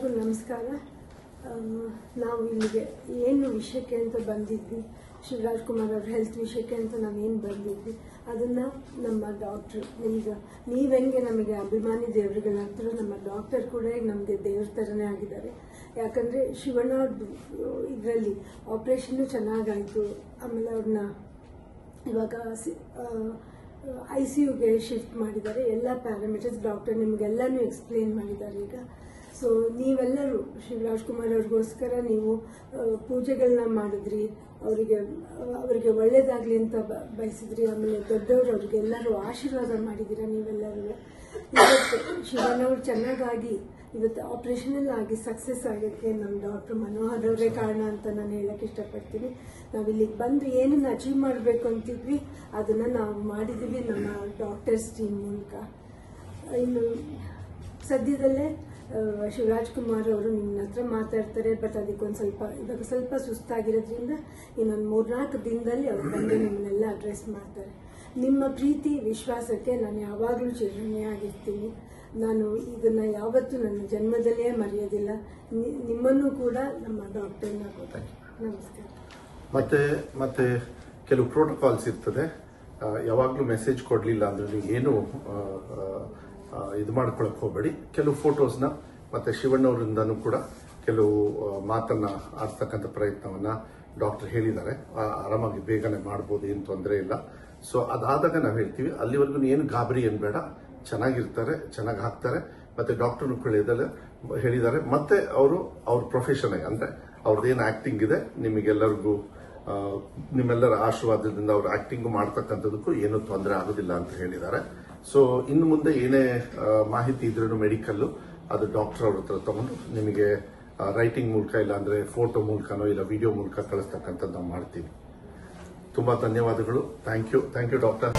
ಎಲ್ಲರಿಗೂ ನಮಸ್ಕಾರ. ನಾವು ಇಲ್ಲಿಗೆ ಏನು ವಿಷಯಕ್ಕೆ ಅಂತ ಬಂದಿದ್ವಿ, ಶಿವರಾಜ್ ಕುಮಾರ್ ಅವ್ರ ಹೆಲ್ತ್ ವಿಷಯಕ್ಕೆ ಅಂತ ನಾವೇನು ಬಂದಿದ್ವಿ ಅದನ್ನು ನಮ್ಮ ಡಾಕ್ಟ್ರು, ಈಗ ನೀವೆಂಗೆ ನಮಗೆ ಅಭಿಮಾನಿ ದೇವರುಗಳಾಗ್ತಾರೋ ನಮ್ಮ ಡಾಕ್ಟರ್ ಕೂಡ ಈಗ ನಮಗೆ ದೇವ್ರ ಥರನೇ ಆಗಿದ್ದಾರೆ. ಯಾಕಂದರೆ ಶಿವಣ್ಣ ಇದರಲ್ಲಿ ಆಪ್ರೇಷನ್ನು ಚೆನ್ನಾಗಾಯಿತು. ಆಮೇಲೆ ಅವ್ರನ್ನ ಇವಾಗ ICUಗೆ ಶಿಫ್ಟ್ ಮಾಡಿದ್ದಾರೆ. ಎಲ್ಲ ಪ್ಯಾರಾಮೀಟರ್ಸ್ ಡಾಕ್ಟರ್ ನಿಮಗೆಲ್ಲನೂ ಎಕ್ಸ್ಪ್ಲೇನ್ ಮಾಡಿದ್ದಾರೆ. ಈಗ ಸೊ ನೀವೆಲ್ಲರೂ ಶಿವರಾಜ್ ಕುಮಾರ್ ಅವ್ರಿಗೋಸ್ಕರ ನೀವು ಪೂಜೆಗಳನ್ನ ಮಾಡಿದ್ರಿ, ಅವರಿಗೆ ಒಳ್ಳೇದಾಗಲಿ ಅಂತ ಬಯಸಿದ್ರಿ. ಆಮೇಲೆ ದೊಡ್ಡವರು ಅವ್ರಿಗೆಲ್ಲರೂ ಆಶೀರ್ವಾದ ಮಾಡಿದ್ದೀರಾ ನೀವೆಲ್ಲರೂ. ಇವತ್ತು ಶಿವಣ್ಣವ್ರು ಚೆನ್ನಾಗಾಗಿ ಇವತ್ತು ಆಪರೇಷನಲ್ಲಿ ಆಗಿ ಸಕ್ಸಸ್ ಆಗೋಕ್ಕೆ ನಮ್ಮ ಡಾಕ್ಟರ್ ಮನೋಹರ್ ಅವರೇ ಕಾರಣ ಅಂತ ನಾನು ಹೇಳಕ್ಕೆ ಇಷ್ಟಪಡ್ತೀನಿ. ನಾವು ಇಲ್ಲಿಗೆ ಬಂದು ಏನನ್ನು ಅಚೀವ್ ಮಾಡಬೇಕು ಅಂತಿದ್ವಿ ಅದನ್ನು ನಾವು ಮಾಡಿದ್ದೀವಿ ನಮ್ಮ ಡಾಕ್ಟರ್ಸ್ ಟೀಮ್ ಮೂಲಕ. ಇನ್ನು ಸದ್ಯದಲ್ಲೇ ಶಿವರಾಜ್ ಕುಮಾರ್ ಅವರು ನಿಮ್ಮ ಹತ್ರ ಮಾತಾಡ್ತಾರೆ. ಬಟ್ ಅದಕ್ಕೊಂದು ಇವಾಗ ಸ್ವಲ್ಪ ಸುಸ್ತಾಗಿರೋದ್ರಿಂದ ಇನ್ನೊಂದು 3-4 ದಿನದಲ್ಲಿ ಅವ್ರು ಬಂದು ನಿಮ್ಮನ್ನೆಲ್ಲ ಅಡ್ರೆಸ್ ಮಾಡ್ತಾರೆ. ನಿಮ್ಮ ಪ್ರೀತಿ ವಿಶ್ವಾಸಕ್ಕೆ ನಾನು ಯಾವಾಗಲೂ ಚಿರಋಣಿಯಾಗಿರ್ತೀನಿ. ನಾನು ಇದನ್ನು ಯಾವತ್ತೂ ನನ್ನ ಜನ್ಮದಲ್ಲೇ ಮರೆಯೋದಿಲ್ಲ. ನಿಮ್ಮನ್ನು ಕೂಡ ನಮ್ಮ ಡಾಕ್ಟರ್ನ ಕೊಡ್ತಾರೆ. ನಮಸ್ಕಾರ. ಮತ್ತೆ ಕೆಲವು ಪ್ರೋಟೋಕಾಲ್ಸ್ ಇರ್ತದೆ. ಯಾವಾಗಲೂ ಮೆಸೇಜ್ ಕೊಡಲಿಲ್ಲ ಅಂದ್ರೆ ಏನು ಇದು ಮಾಡ್ಕೊಳಕ್ ಹೋಗಬೇಡಿ. ಕೆಲವು ಫೋಟೋಸ್ನ ಮತ್ತೆ ಶಿವಣ್ಣವರಿಂದನೂ ಕೂಡ ಕೆಲವು ಮಾತನ್ನ ಆಡ್ತಕ್ಕಂಥ ಪ್ರಯತ್ನವನ್ನ ಡಾಕ್ಟರ್ ಹೇಳಿದ್ದಾರೆ. ಆರಾಮಾಗಿ ಬೇಗನೆ ಮಾಡ್ಬೋದು, ಏನು ತೊಂದರೆ ಇಲ್ಲ. ಸೊ ಅದಾದಾಗ ನಾವು ಹೇಳ್ತೀವಿ, ಅಲ್ಲಿವರೆಗೂ ಏನು ಗಾಬರಿ ಏನು ಬೇಡ, ಚೆನ್ನಾಗಿರ್ತಾರೆ, ಚೆನ್ನಾಗಿ ಹಾಕ್ತಾರೆ. ಮತ್ತೆ ಡಾಕ್ಟರ್ನು ಹೇಳಿದ್ದಾರೆ. ಮತ್ತೆ ಅವ್ರ ಪ್ರೊಫೆಷನ್ ಅಂದ್ರೆ ಅವ್ರದ್ದೇನು ಆಕ್ಟಿಂಗ್ ಇದೆ ನಿಮಗೆಲ್ಲರಿಗೂ ನಿಮ್ಮೆಲ್ಲರ ಆಶೀರ್ವಾದದಿಂದ ಅವ್ರು ಆಕ್ಟಿಂಗ್ ಮಾಡ್ತಕ್ಕಂಥದಕ್ಕೂ ಏನೂ ತೊಂದರೆ ಆಗೋದಿಲ್ಲ ಅಂತ ಹೇಳಿದ್ದಾರೆ. ಸೊ ಇನ್ನು ಮುಂದೆ ಏನೇ ಮಾಹಿತಿ ಇದ್ರೂ ಮೆಡಿಕಲ್ ಅದು ಡಾಕ್ಟರ್ ಅವ್ರ ಹತ್ರ ತಗೊಂಡು ನಿಮಗೆ ರೈಟಿಂಗ್ ಮೂಲಕ ಇಲ್ಲ ಅಂದ್ರೆ ಫೋಟೋ ಮೂಲಕನೋ ಇಲ್ಲ ವಿಡಿಯೋ ಮೂಲಕ ಕಳಿಸ್ತಕ್ಕಂಥದ್ದು ನಾವು ಮಾಡ್ತೀವಿ. ತುಂಬಾ ಧನ್ಯವಾದಗಳು. Thank you doctor.